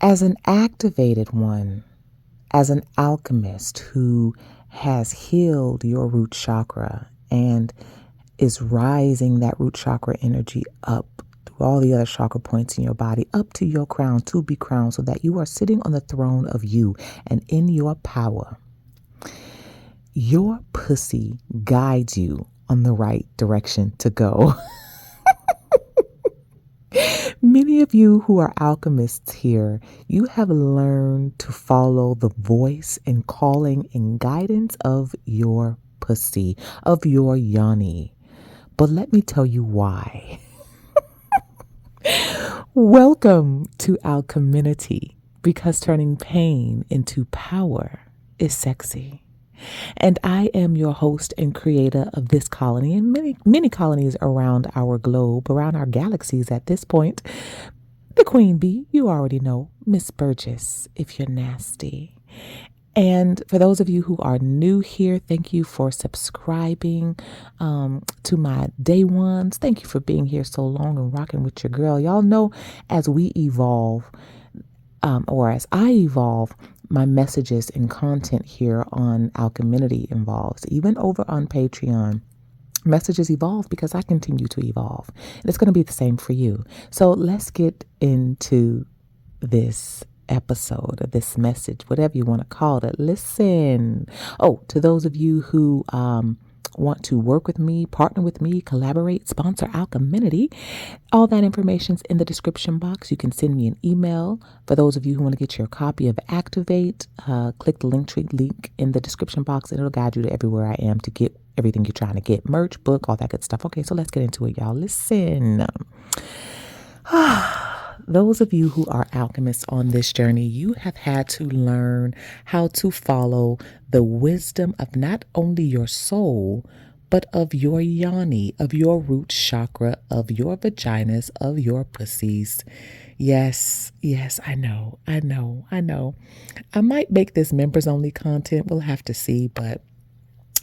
As an activated one, as an alchemist who has healed your root chakra and is rising that root chakra energy up through all the other chakra points in your body, up to your crown to be crowned, so that you are sitting on the throne of you and in your power. Your pussy guides you on the right direction to go. Many of you who are alchemists here, you have learned to follow the voice and calling and guidance of your pussy, of your yoni. But let me tell you why. Welcome to Alcheminity, because turning pain into power is sexy. And I am your host and creator of this colony and many colonies around our globe, around our galaxies at this point. The Queen Bee, you already know, Miss Burgess, if you're nasty. And for those of you who are new here, thank you for subscribing to my day ones. Thank you for being here so long and rocking with your girl. Y'all know as we evolve, or as I evolve, my messages and content here on Alcheminity evolves. Even over on Patreon, messages evolve because I continue to evolve. And it's going to be the same for you. So let's get into this episode or this message, whatever you want to call it. Listen. Oh, to those of you who want to work with me, partner with me, collaborate, sponsor Alcheminity, all that information's in the description box. You can send me an email. For those of you who want to get your copy of Activate, click the link in the description box, and it'll guide you to everywhere I am to get everything you're trying to get, merch, book, all that good stuff. Okay, so let's get into it, y'all. Listen. Those of you who are alchemists on this journey, you have had to learn how to follow the wisdom of not only your soul, but of your yoni, of your root chakra, of your vaginas, of your pussies. Yes, I know. I might make this members only content. We'll have to see, but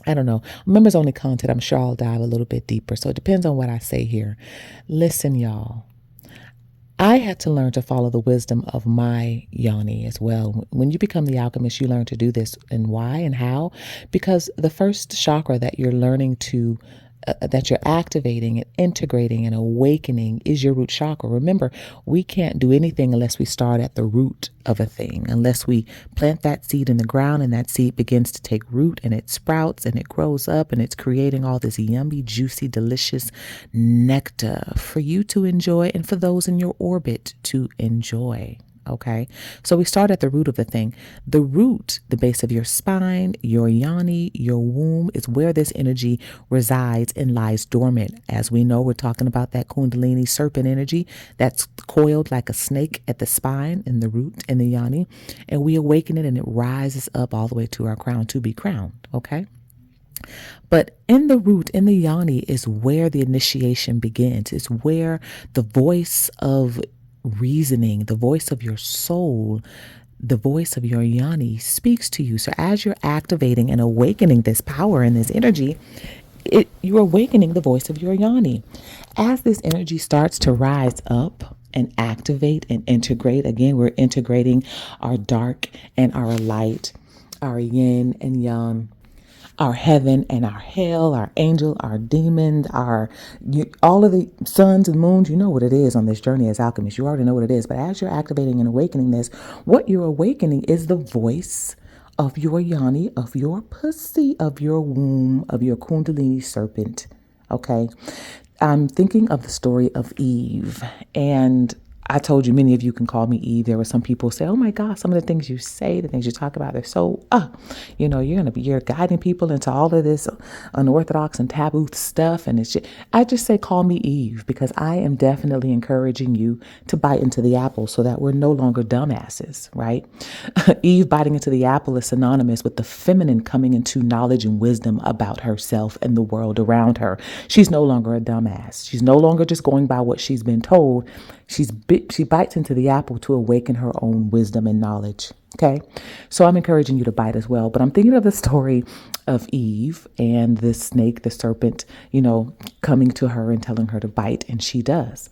I don't know. Members only content, I'm sure I'll dive a little bit deeper. So it depends on what I say here. Listen, y'all. I had to learn to follow the wisdom of my yoni as well. When you become the alchemist, you learn to do this. And why and how? Because the first chakra that you're learning to, that you're activating and integrating and awakening is your root chakra. Remember, we can't do anything unless we start at the root of a thing, unless we plant that seed in the ground and that seed begins to take root and it sprouts and it grows up and it's creating all this yummy, juicy, delicious nectar for you to enjoy and for those in your orbit to enjoy. Okay, so we start at the root of the thing. The root, the base of your spine, your yoni, your womb is where this energy resides and lies dormant. As we know, we're talking about that kundalini serpent energy that's coiled like a snake at the spine in the root and the yoni. And we awaken it and it rises up all the way to our crown to be crowned. Okay. But in the root, in the yoni, is where the initiation begins. It's where the voice of reasoning, the voice of your soul, the voice of your yoni speaks to you. So as you're activating and awakening this power and this energy, you're awakening the voice of your yoni. As this energy starts to rise up and activate and integrate, again, we're integrating our dark and our light, our yin and yang, our heaven and our hell, our angel, our demon, all of the suns and moons. You know what it is on this journey as alchemists. You already know what it is. But as you're activating and awakening this, what you're awakening is the voice of your yoni, of your pussy, of your womb, of your kundalini serpent. Okay. I'm thinking of the story of Eve, and I told you many of you can call me Eve. There were some people who say, oh my God, some of the things you say, the things you talk about, they're so, you're guiding people into all of this unorthodox and taboo stuff. And I just say, call me Eve, because I am definitely encouraging you to bite into the apple so that we're no longer dumbasses, right? Eve biting into the apple is synonymous with the feminine coming into knowledge and wisdom about herself and the world around her. She's no longer a dumbass. She's no longer just going by what she's been told. She bites into the apple to awaken her own wisdom and knowledge. Okay. So I'm encouraging you to bite as well. But I'm thinking of the story of Eve and the snake, the serpent, coming to her and telling her to bite. And she does.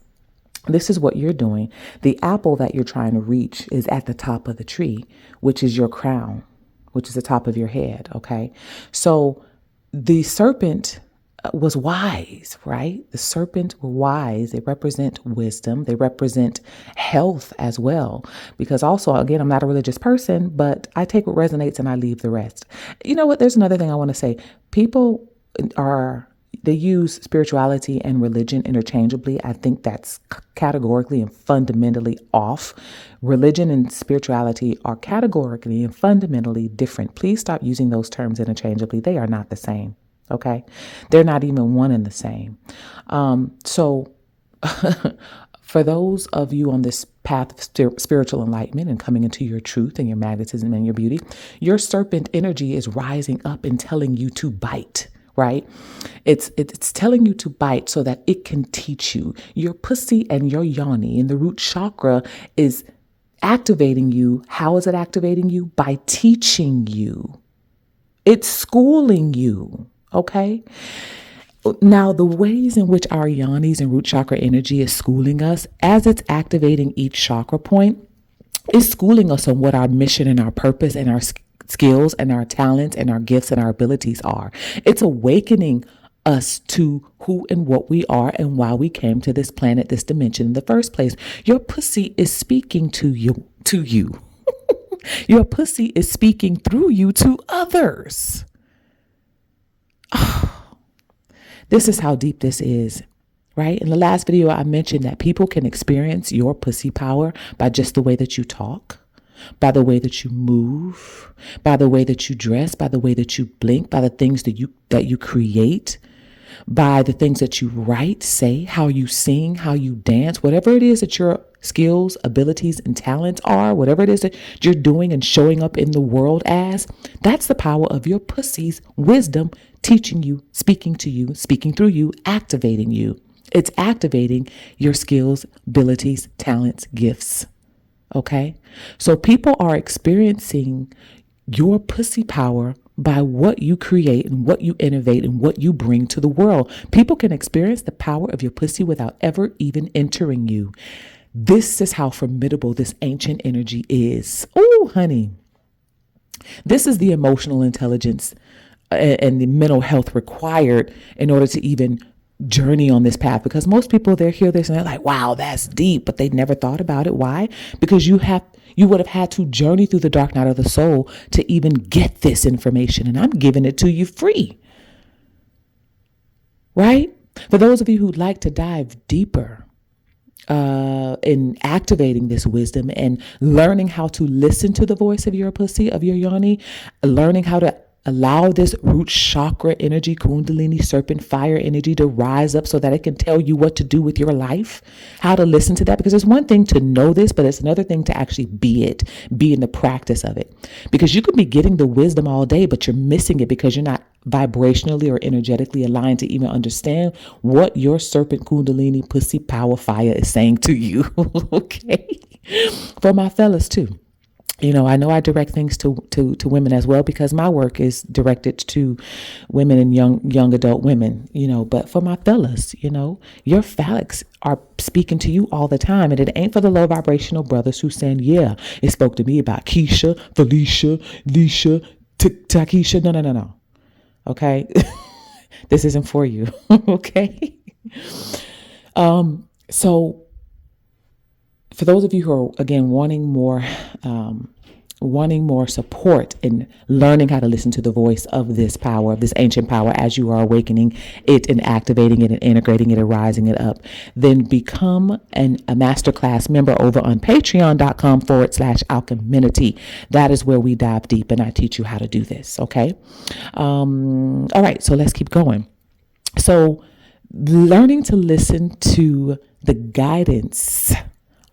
This is what you're doing. The apple that you're trying to reach is at the top of the tree, which is your crown, which is the top of your head. Okay. So the serpent was wise, right? The serpent were wise. They represent wisdom. They represent health as well. Because also, again, I'm not a religious person, but I take what resonates and I leave the rest. You know what? There's another thing I want to say. People they use spirituality and religion interchangeably. I think that's categorically and fundamentally off. Religion and spirituality are categorically and fundamentally different. Please stop using those terms interchangeably. They are not the same. Okay. They're not even one and the same. So for those of you on this path of spiritual enlightenment and coming into your truth and your magnetism and your beauty, your serpent energy is rising up and telling you to bite. Right? It's telling you to bite so that it can teach you. Your pussy and your yoni in the root chakra is activating you. How is it activating you? By teaching you. It's schooling you. Okay. Now, the ways in which our yonis and root chakra energy is schooling us as it's activating each chakra point is schooling us on what our mission and our purpose and our skills and our talents and our gifts and our abilities are. It's awakening us to who and what we are and why we came to this planet, this dimension in the first place. Your pussy is speaking to you. Your pussy is speaking through you to others. This is how deep this is. Right? In the last video, I mentioned that people can experience your pussy power by just the way that you talk, by the way that you move, by the way that you dress, by the way that you blink, by the things that you create, by the things that you write, say, how you sing, how you dance, whatever it is that your skills, abilities, and talents are, whatever it is that you're doing and showing up in the world as, that's the power of your pussy's wisdom teaching you, speaking to you, speaking through you, activating you. It's activating your skills, abilities, talents, gifts. Okay. So people are experiencing your pussy power by what you create and what you innovate and what you bring to the world. People can experience the power of your pussy without ever even entering you. This is how formidable this ancient energy is. Oh, honey. This is the emotional intelligence and the mental health required in order to even journey on this path, because most people, they hear this and they're like, wow, that's deep, but they never thought about it. Why? Because you would have had to journey through the dark night of the soul to even get this information, and I'm giving it to you free. Right? For those of you who'd like to dive deeper in activating this wisdom and learning how to listen to the voice of your pussy, of your yoni, learning how to allow this root chakra energy, kundalini, serpent fire energy to rise up so that it can tell you what to do with your life, how to listen to that. Because it's one thing to know this, but it's another thing to actually be in the practice of it. Because you could be getting the wisdom all day, but you're missing it because you're not vibrationally or energetically aligned to even understand what your serpent kundalini pussy power fire is saying to you. Okay. For my fellas too. You know I direct things to women as well, because my work is directed to women and young adult women, but for my fellas, your phallics are speaking to you all the time. And it ain't for the low vibrational brothers who saying, yeah, it spoke to me about Keisha, Felicia, Leisha, Takesha. No. Okay. This isn't for you. Okay. So for those of you who are, again, wanting more support in learning how to listen to the voice of this power, of this ancient power, as you are awakening it and activating it and integrating it and rising it up, then become a masterclass member over on patreon.com/Alcheminity. That is where we dive deep and I teach you how to do this. Okay. All right. So let's keep going. So learning to listen to the guidance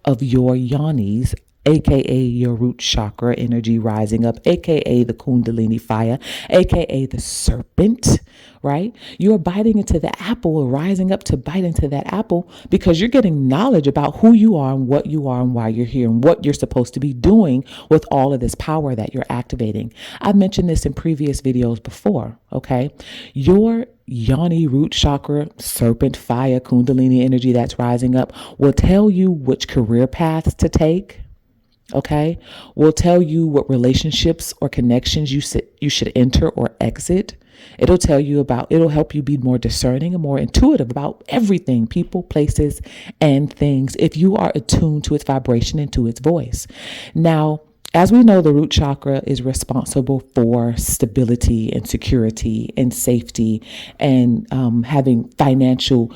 of your yonis aka your root chakra energy rising up, aka the Kundalini fire, aka the serpent, right? You're biting into the apple or rising up to bite into that apple because you're getting knowledge about who you are and what you are and why you're here and what you're supposed to be doing with all of this power that you're activating. I've mentioned this in previous videos before, okay? Your yoni root chakra, serpent fire, Kundalini energy that's rising up will tell you which career paths to take. Okay, will tell you what relationships or connections you should enter or exit. It'll help you be more discerning and more intuitive about everything, people, places, and things, if you are attuned to its vibration and to its voice. Now, as we know, the root chakra is responsible for stability and security and safety and having financial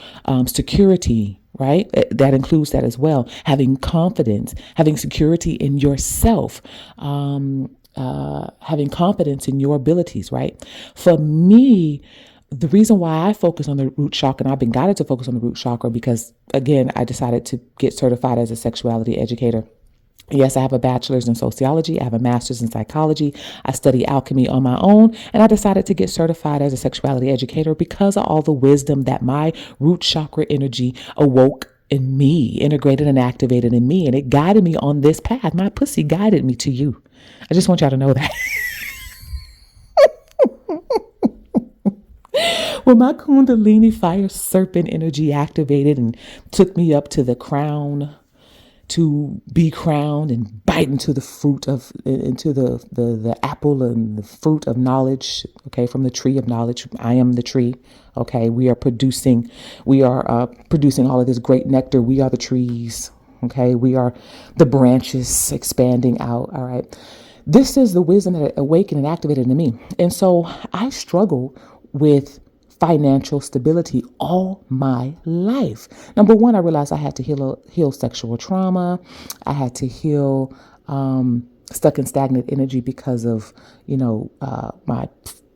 security, right? That includes that as well. Having confidence, having security in yourself, having confidence in your abilities, right? For me, the reason why I focus on the root chakra, and I've been guided to focus on the root chakra because, again, I decided to get certified as a sexuality educator. Yes, I have a bachelor's in sociology. I have a master's in psychology. I study alchemy on my own, and I decided to get certified as a sexuality educator because of all the wisdom that my root chakra energy awoke in me, integrated and activated in me, and it guided me on this path. My pussy guided me to you. I just want y'all to know that. When my Kundalini fire serpent energy activated and took me up to the crown, to be crowned and bite into the apple and the fruit of knowledge, okay, from the tree of knowledge. I am the tree, okay. We are producing all of this great nectar. We are the trees, okay. We are the branches expanding out, all right. This is the wisdom that awakened and activated in me. And so I struggle with financial stability all my life. Number one, I realized I had to heal sexual trauma. I had to heal stuck and stagnant energy because of, my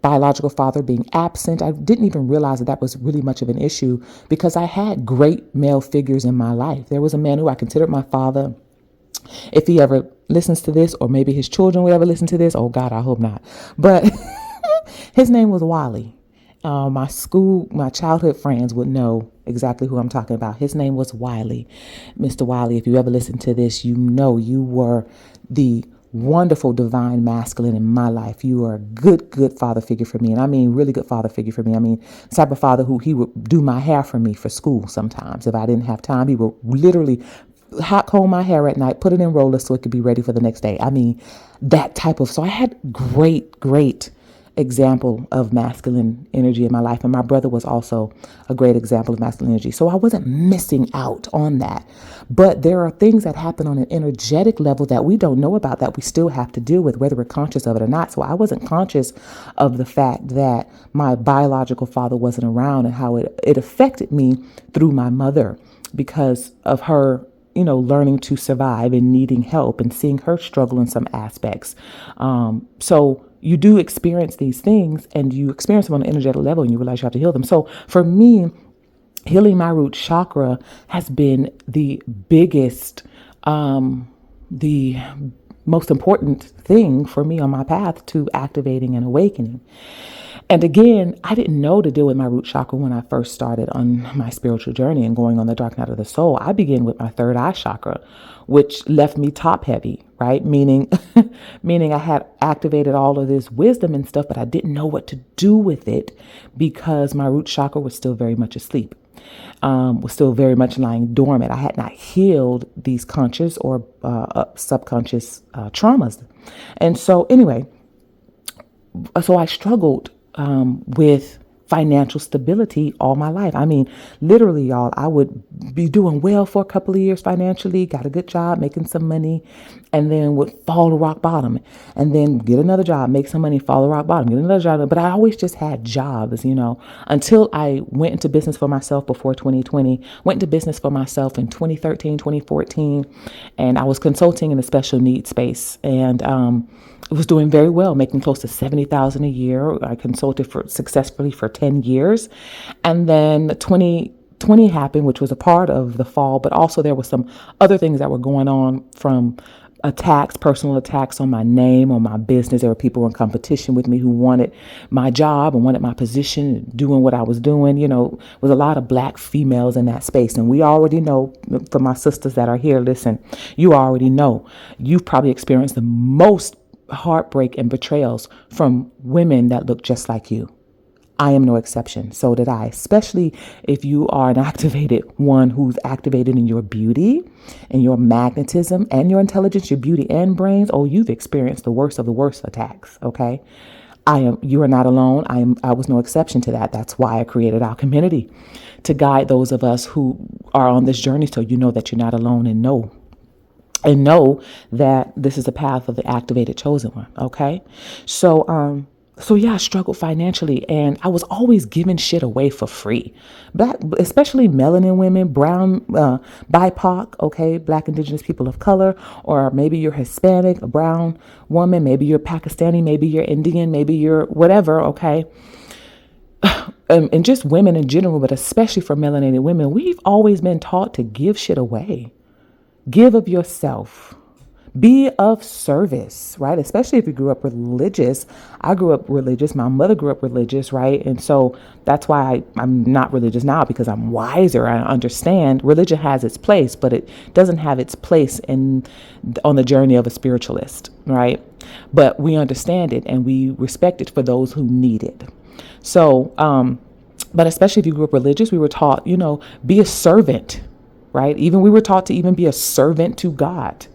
biological father being absent. I didn't even realize that was really much of an issue because I had great male figures in my life. There was a man who I considered my father. If he ever listens to this, or maybe his children would ever listen to this, oh God, I hope not. But his name was Wally. My childhood friends would know exactly who I'm talking about. His name was Wiley. Mr. Wiley, if you ever listen to this, you know you were the wonderful divine masculine in my life. You are a good father figure for me. And I mean, really good father figure for me. I mean, the type of father who he would do my hair for me for school sometimes. If I didn't have time, he would literally hot comb my hair at night, put it in rollers so it could be ready for the next day. I mean, so I had great example of masculine energy in my life. And my brother was also a great example of masculine energy. So I wasn't missing out on that. But there are things that happen on an energetic level that we don't know about that we still have to deal with, whether we're conscious of it or not. So I wasn't conscious of the fact that my biological father wasn't around and how it affected me through my mother because of her learning to survive and needing help and seeing her struggle in some aspects. So you do experience these things and you experience them on an energetic level and you realize you have to heal them. So for me, healing my root chakra has been the biggest, the most important thing for me on my path to activating and awakening. And again, I didn't know to deal with my root chakra when I first started on my spiritual journey and going on the dark night of the soul. I began with my third eye chakra, which left me top heavy, right? Meaning I had activated all of this wisdom and stuff, but I didn't know what to do with it because my root chakra was still very much asleep, was still very much lying dormant. I had not healed these conscious or subconscious traumas. And so anyway, so I struggled with financial stability all my life. I mean, literally, y'all, I would be doing well for a couple of years financially, got a good job, making some money, and then would fall to rock bottom and then get another job, make some money, fall to rock bottom, get another job. But I always just had jobs, until I went into business for myself before 2020, went into business for myself in 2013, 2014, and I was consulting in the special needs space. And, it was doing very well, making close to $70,000 a year. I consulted successfully for 10 years. And then 2020 happened, which was a part of the fall, but also there was some other things that were going on from attacks, personal attacks on my name, on my business. There were people in competition with me who wanted my job and wanted my position, doing what I was doing. Was a lot of Black females in that space. And we already know, for my sisters that are here, listen, you already know, you've probably experienced the most heartbreak and betrayals from women that look just like you. I am no exception. So did I, especially if you are an activated one who's activated in your beauty and your magnetism and your intelligence, your beauty and brains. Oh, you've experienced the worst of the worst attacks. Okay. You are not alone. I was no exception to that. That's why I created Alcheminity, to guide those of us who are on this journey. So you know that you're not alone, and know that this is a path of the activated chosen one. Okay. So yeah, I struggled financially, and I was always giving shit away for free. Black, especially melanin women, brown, BIPOC, okay, Black, Indigenous people of color, or maybe you're Hispanic, a brown woman, maybe you're Pakistani, maybe you're Indian, maybe you're whatever, okay. And just women in general, but especially for melanated women, we've always been taught to give shit away. Give of yourself. Be of service, right? Especially if you grew up religious. I grew up religious. My mother grew up religious, right? And so that's why I'm not religious now, because I'm wiser. I understand religion has its place, but it doesn't have its place on the journey of a spiritualist, right? But we understand it and we respect it for those who need it. So, but especially if you grew up religious, we were taught, be a servant, right? Even we were taught to even be a servant to God,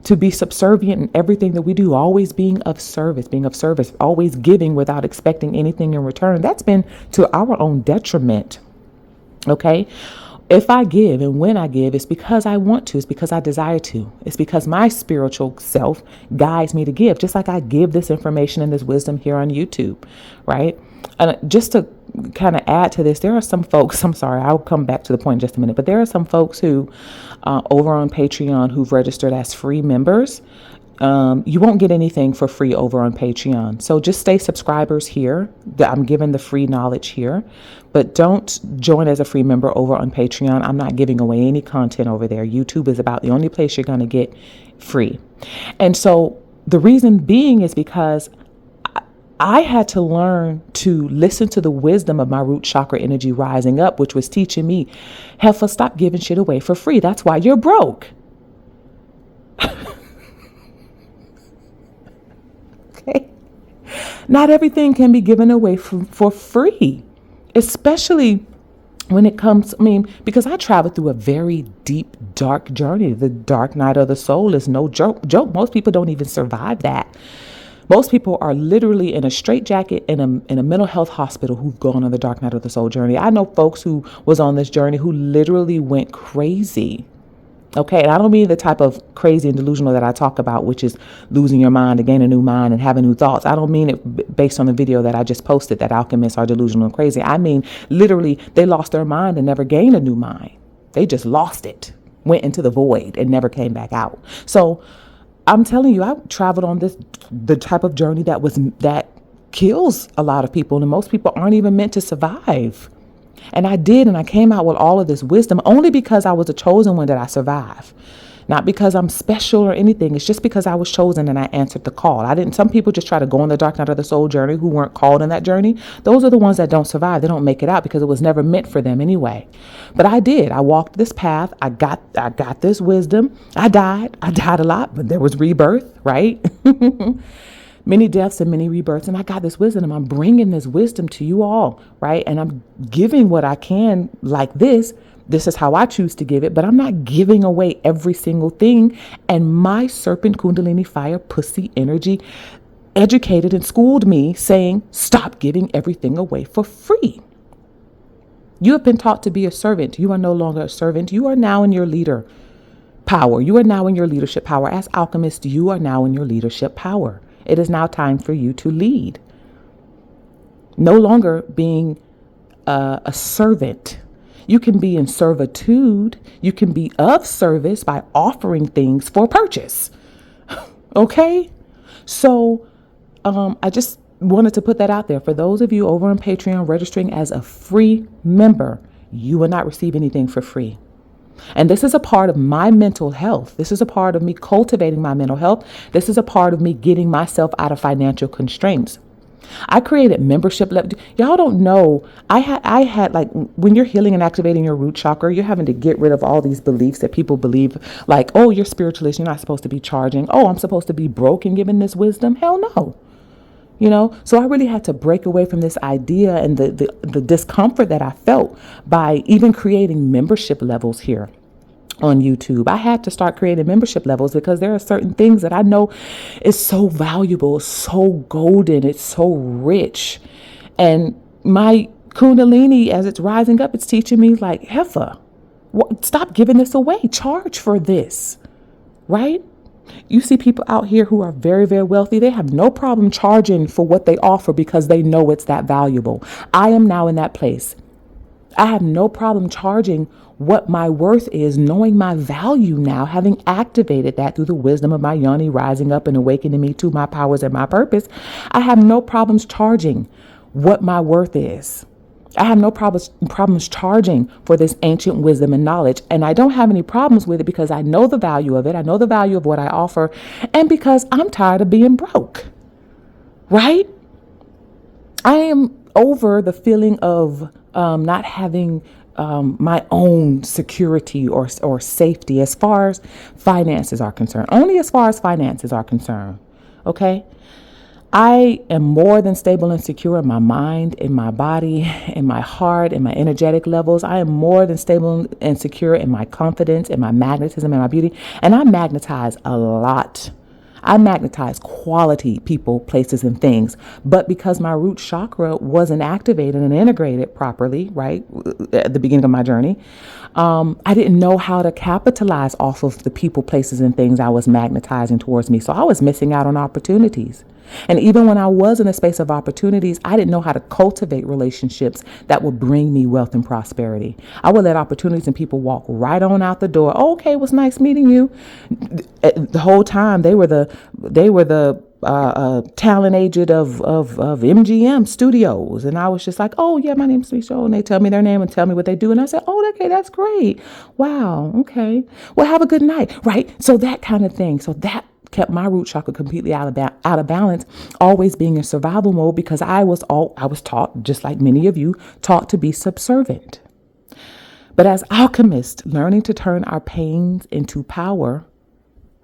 to be subservient in everything that we do, always being of service, always giving without expecting anything in return. That's been to our own detriment. Okay. If I give and when I give, it's because I want to, it's because I desire to, it's because my spiritual self guides me to give, just like I give this information and this wisdom here on YouTube, right? And just to kind of add to this, there are some folks, I'm sorry, I'll come back to the point in just a minute, but there are some folks who over on Patreon who've registered as free members. You won't get anything for free over on Patreon. So just stay subscribers here. I'm giving the free knowledge here, but don't join as a free member over on Patreon. I'm not giving away any content over there. YouTube is about the only place you're going to get free. And so the reason being is because I had to learn to listen to the wisdom of my root chakra energy rising up, which was teaching me, heifer, stop giving shit away for free. That's why you're broke. Okay. Not everything can be given away for free, especially when it comes, because I traveled through a very deep, dark journey. The dark night of the soul is no joke. Most people don't even survive that. Most people are literally in a straitjacket in a mental health hospital who've gone on the dark night of the soul journey. I know folks who was on this journey who literally went crazy. Okay. And I don't mean the type of crazy and delusional that I talk about, which is losing your mind to gain a new mind and having new thoughts. I don't mean it based on the video that I just posted, that alchemists are delusional and crazy. I mean, literally, they lost their mind and never gained a new mind. They just lost it, went into the void and never came back out. So I'm telling you, I traveled on the type of journey that kills a lot of people, and most people aren't even meant to survive. And I did, and I came out with all of this wisdom only because I was a chosen one that I survived. Not because I'm special or anything. It's just because I was chosen and I answered the call. Some people just try to go on the dark night of the soul journey who weren't called in that journey. Those are the ones that don't survive. They don't make it out because it was never meant for them anyway. But I did. I walked this path. I got this wisdom. I died a lot, but there was rebirth, right? Many deaths and many rebirths. And I got this wisdom. And I'm bringing this wisdom to you all, right? And I'm giving what I can like this. This is how I choose to give it, but I'm not giving away every single thing. And my serpent Kundalini fire pussy energy educated and schooled me saying, stop giving everything away for free. You have been taught to be a servant. You are no longer a servant. You are now in your leader power. You are now in your leadership power. As alchemists, you are now in your leadership power. It is now time for you to lead. No longer being a servant. You can be in servitude. You can be of service by offering things for purchase. Okay? So I just wanted to put that out there. For those of you over on Patreon registering as a free member, you will not receive anything for free. And this is a part of my mental health. This is a part of me cultivating my mental health. This is a part of me getting myself out of financial constraints. I created membership. Y'all don't know. I had like when you're healing and activating your root chakra, you're having to get rid of all these beliefs that people believe, like, oh, you're spiritualist. You're not supposed to be charging. Oh, I'm supposed to be broke and giving this wisdom. Hell no. So I really had to break away from this idea and the discomfort that I felt by even creating membership levels here on YouTube. I had to start creating membership levels because there are certain things that I know is so valuable, so golden, it's so rich. And my Kundalini, as it's rising up, it's teaching me like, heifer, stop giving this away. Charge for this, right? You see people out here who are very, very wealthy. They have no problem charging for what they offer because they know it's that valuable. I am now in that place. I have no problem charging what my worth is, knowing my value now, having activated that through the wisdom of my yoni rising up and awakening me to my powers and my purpose. I have no problems charging what my worth is. I have no problems charging for this ancient wisdom and knowledge. And I don't have any problems with it because I know the value of it. I know the value of what I offer. And because I'm tired of being broke, right? I am over the feeling of not having my own security or safety as far as finances are concerned. Only as far as finances are concerned. Okay. I am more than stable and secure in my mind, in my body, in my heart, in my energetic levels. I am more than stable and secure in my confidence, in my magnetism, and my beauty. And I magnetize a lot. I magnetize quality people, places, and things. But because my root chakra wasn't activated and integrated properly, right, at the beginning of my journey, I didn't know how to capitalize off of the people, places, and things I was magnetizing towards me. So I was missing out on opportunities. And even when I was in a space of opportunities, I didn't know how to cultivate relationships that would bring me wealth and prosperity. I would let opportunities and people walk right on out the door. Oh, okay, it was nice meeting you. The whole time they were the talent agent of MGM Studios, and I was just like, oh yeah, my name's Timmesha, and they tell me their name and tell me what they do, and I said, oh, okay, that's great. Wow, okay. Well, have a good night, right? So that kind of thing. So that kept my root chakra completely out of balance, always being in survival mode because I was taught, just like many of you, taught to be subservient. But as alchemists, learning to turn our pains into power,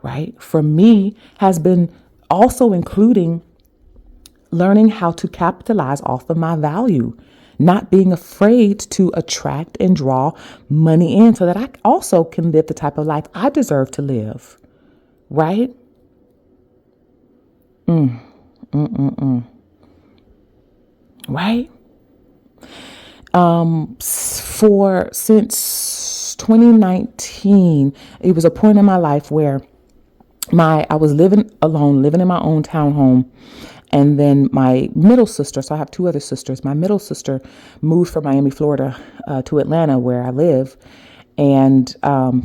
right, for me has been also including learning how to capitalize off of my value, not being afraid to attract and draw money in so that I also can live the type of life I deserve to live, right? Right? Since 2019, it was a point in my life where I was living alone, living in my own townhome. And then my middle sister, so I have two other sisters. My middle sister moved from Miami, Florida, to Atlanta, where I live. And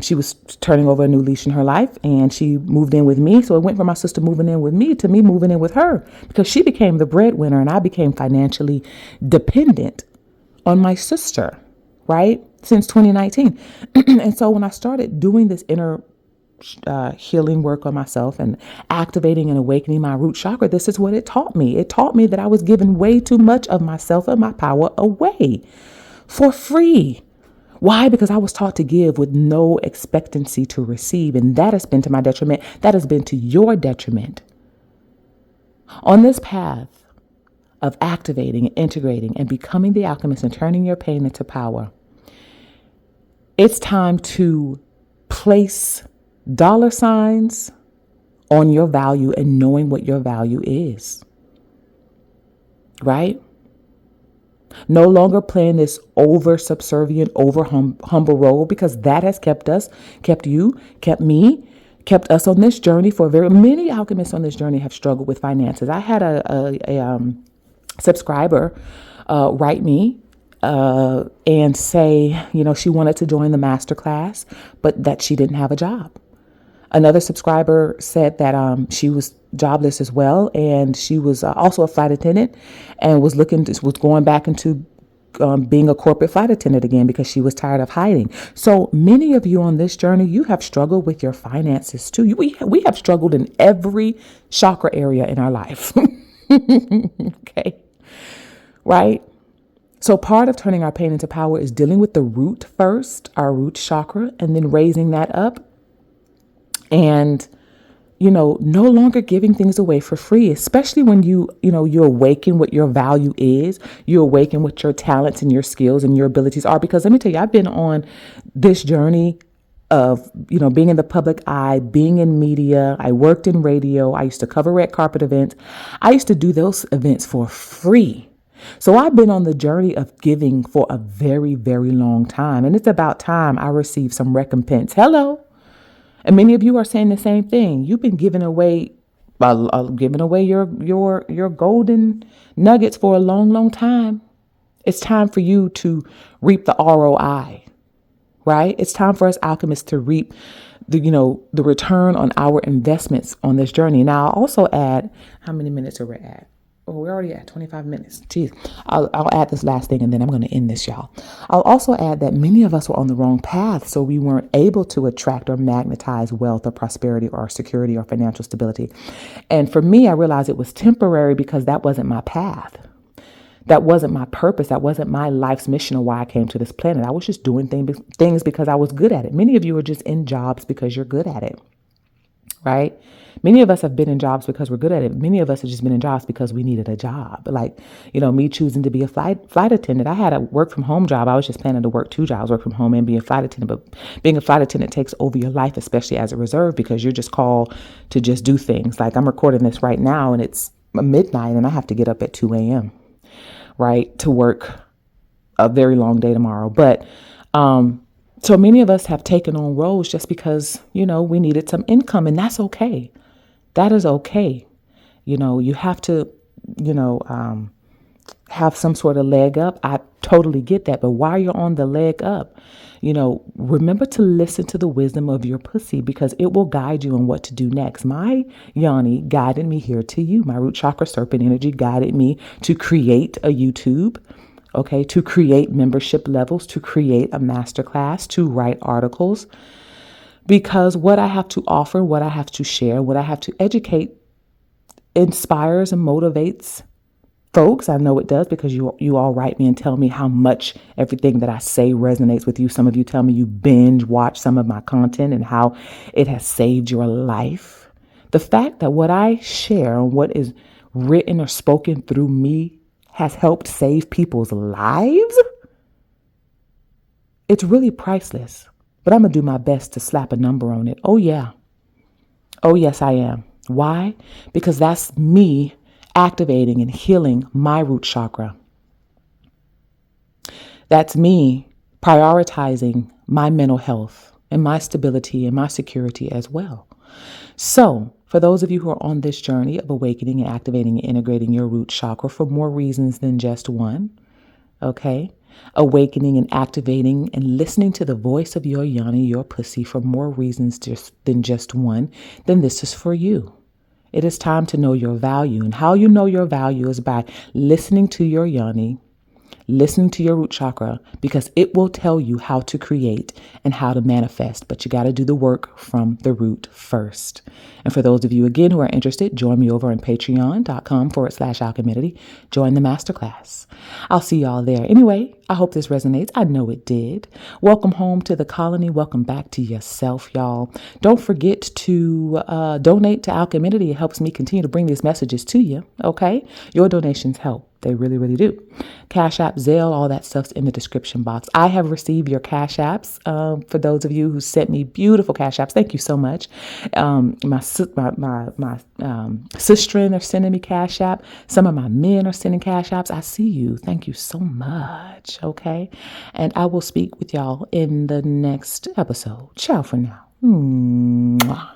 she was turning over a new leash in her life, and she moved in with me. So it went from my sister moving in with me to me moving in with her because she became the breadwinner and I became financially dependent on my sister, right? Since 2019. And so when I started doing this inner healing work on myself and activating and awakening my root chakra, this is what it taught me. It taught me that I was giving way too much of myself and my power away for free. Why? Because I was taught to give with no expectancy to receive. And that has been to my detriment. That has been to your detriment. On this path of activating, integrating, and becoming the alchemist and turning your pain into power, it's time to place dollar signs on your value and knowing what your value is. Right? No longer playing this over subservient, over humble role, because that has kept us, kept you, kept me, kept us on this journey for many alchemists on this journey have struggled with finances. I had a subscriber write me and say, she wanted to join the masterclass, but that she didn't have a job. Another subscriber said that she was jobless as well, and she was also a flight attendant and was going back into being a corporate flight attendant again because she was tired of hiding. So many of you on this journey, you have struggled with your finances too. We have struggled in every chakra area in our life. Okay. Right? So part of turning our pain into power is dealing with the root first, our root chakra, and then raising that up. And no longer giving things away for free, especially when you awaken what your value is, you awaken what your talents and your skills and your abilities are. Because let me tell you, I've been on this journey of, being in the public eye, being in media. I worked in radio. I used to cover red carpet events. I used to do those events for free. So I've been on the journey of giving for a very, very long time. And it's about time I receive some recompense. Hello. And many of you are saying the same thing. You've been giving away your golden nuggets for a long, long time. It's time for you to reap the ROI, right? It's time for us alchemists to reap the return on our investments on this journey. Now, I'll also add, how many minutes are we at? Oh, we're already at 25 minutes. Jeez. I'll add this last thing and then I'm going to end this, y'all. I'll also add that many of us were on the wrong path, so we weren't able to attract or magnetize wealth or prosperity or security or financial stability. And for me, I realized it was temporary because that wasn't my path. That wasn't my purpose. That wasn't my life's mission or why I came to this planet. I was just doing things because I was good at it. Many of you are just in jobs because you're good at it, right? Many of us have been in jobs because we're good at it. Many of us have just been in jobs because we needed a job. Like, me choosing to be a flight attendant. I had a work from home job. I was just planning to work 2 jobs, work from home and be a flight attendant. But being a flight attendant takes over your life, especially as a reserve, because you're just called to just do things. Like, I'm recording this right now and it's midnight and I have to get up at 2 a.m., right, to work a very long day tomorrow. But, so many of us have taken on roles just because, we needed some income, and that's okay. That is okay. You have to, have some sort of leg up. I totally get that. But while you're on the leg up, remember to listen to the wisdom of your pussy, because it will guide you on what to do next. My Yanni guided me here to you. My root chakra serpent energy guided me to create a YouTube. Okay, to create membership levels, to create a masterclass, to write articles, because what I have to offer, what I have to share, what I have to educate inspires and motivates folks. I know it does, because you all write me and tell me how much everything that I say resonates with you. Some of you tell me you binge watch some of my content and how it has saved your life. The fact that what I share and what is written or spoken through me has helped save people's lives, it's really priceless. But I'm going to do my best to slap a number on it. Oh, yeah. Oh, yes, I am. Why? Because that's me activating and healing my root chakra. That's me prioritizing my mental health and my stability and my security as well. So for those of you who are on this journey of awakening and activating and integrating your root chakra for more reasons than just one, okay? Awakening and activating and listening to the voice of your yoni, your pussy, for more reasons than just one, then this is for you. It is time to know your value. And how you know your value is by listening to your yoni, listening to your root chakra, because it will tell you how to create and how to manifest. But you got to do the work from the root first. And for those of you, again, who are interested, join me over on patreon.com/Alcheminity. Join the masterclass. I'll see y'all there. Anyway, I hope this resonates. I know it did. Welcome home to the colony. Welcome back to yourself, y'all. Don't forget to donate to Alcheminity. It helps me continue to bring these messages to you. Okay? Your donations help. They really, really do. Cashapp, Zelle, all that stuff's in the description box. I have received your Cashapps. For those of you who sent me beautiful Cashapps, thank you so much. My sistren are sending me Cashapp. Some of my men are sending Cashapps. I see you. Thank you so much. Okay, and I will speak with y'all in the next episode. Ciao for now. Mwah.